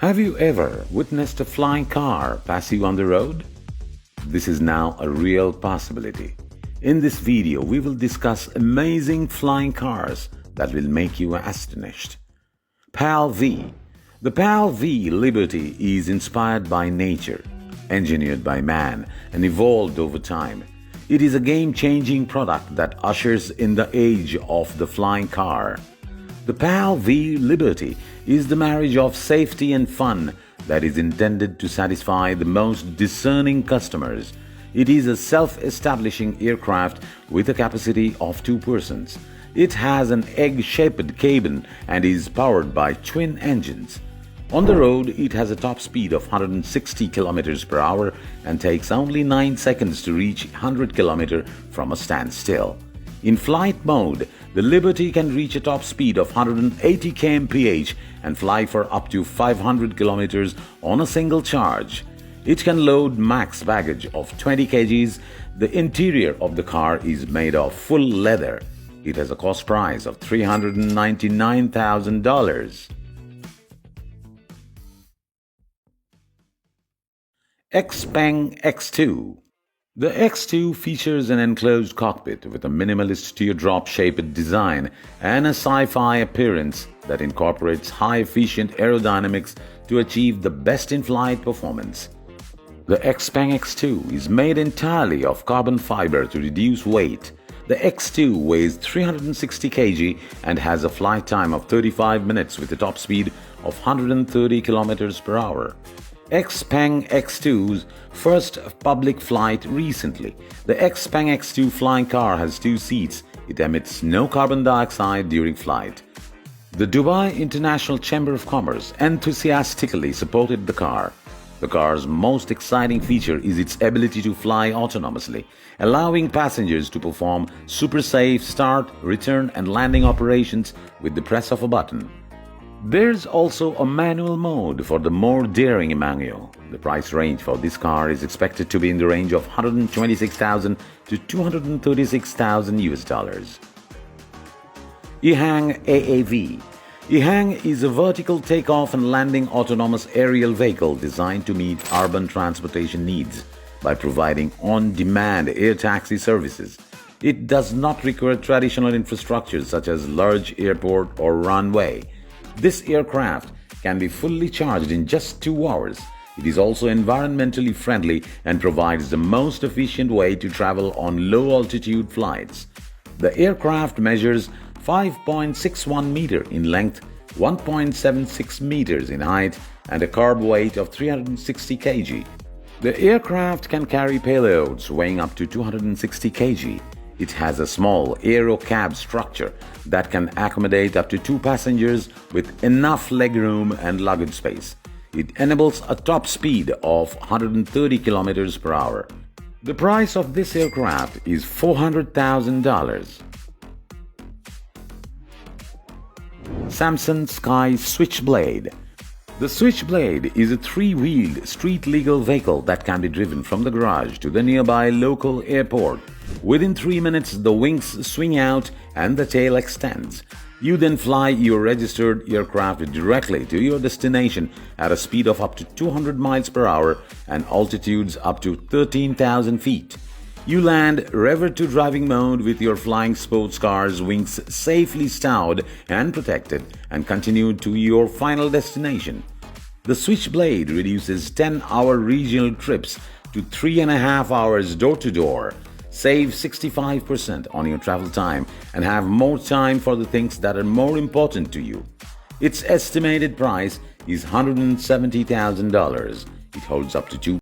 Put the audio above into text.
Have you ever witnessed a flying car pass you on the road? This is now a real possibility. In this video, we will discuss amazing flying cars that will make you astonished. PAL V. The PAL V Liberty is inspired by nature, engineered by man, and evolved over time. It is a game-changing product that ushers in the age of the flying car. The PAL V Liberty is the marriage of safety and fun that is intended to satisfy the most discerning customers. It is a self-establishing aircraft with a capacity of 2 persons. It has an egg-shaped cabin and is powered by twin engines. On the road, it has a top speed of 160 km per hour and takes only 9 seconds to reach 100 km from a standstill. In flight mode, the Liberty can reach a top speed of 180 kmph and fly for up to 500 km on a single charge. It can load max baggage of 20 kgs. The interior of the car is made of full leather. It has a cost price of $399,000. XPeng X2. The X2 features an enclosed cockpit with a minimalist teardrop-shaped design and a sci-fi appearance that incorporates high-efficient aerodynamics to achieve the best-in-flight performance. The XPeng X2 is made entirely of carbon fiber to reduce weight. The X2 weighs 360 kg and has a flight time of 35 minutes with a top speed of 130 km per hour. XPeng X2's first public flight recently. The XPeng X2 flying car has 2 seats. It emits no carbon dioxide during flight. The Dubai International Chamber of Commerce enthusiastically supported the car. The car's most exciting feature is its ability to fly autonomously, allowing passengers to perform super safe start, return and landing operations with the press of a button. There's also a manual mode for the more daring among you. The price range for this car is expected to be in the range of $126,000 to $236,000. EHang AAV. EHang is a vertical takeoff and landing autonomous aerial vehicle designed to meet urban transportation needs by providing on-demand air taxi services. It does not require traditional infrastructure such as large airport or runway. This aircraft can be fully charged in just 2 hours. It is also environmentally friendly and provides the most efficient way to travel on low-altitude flights. The aircraft measures 5.61 meters in length, 1.76 meters in height, and a carb weight of 360 kg. The aircraft can carry payloads weighing up to 260 kg. It has a small aero cab structure that can accommodate up to 2 passengers with enough legroom and luggage space. It enables a top speed of 130 km per hour. The price of this aircraft is $400,000. Samsung Sky Switchblade. The Switchblade is a 3-wheeled street-legal vehicle that can be driven from the garage to the nearby local airport. Within 3 minutes, the wings swing out and the tail extends. You then fly your registered aircraft directly to your destination at a speed of up to 200 miles per hour and altitudes up to 13,000 feet. You land rever to driving mode with your flying sports car's wings safely stowed and protected and continue to your final destination. The Switchblade reduces 10-hour regional trips to 3.5 hours door-to-door. Save 65% on your travel time and have more time for the things that are more important to you. Its estimated price is $170,000. It holds up to 2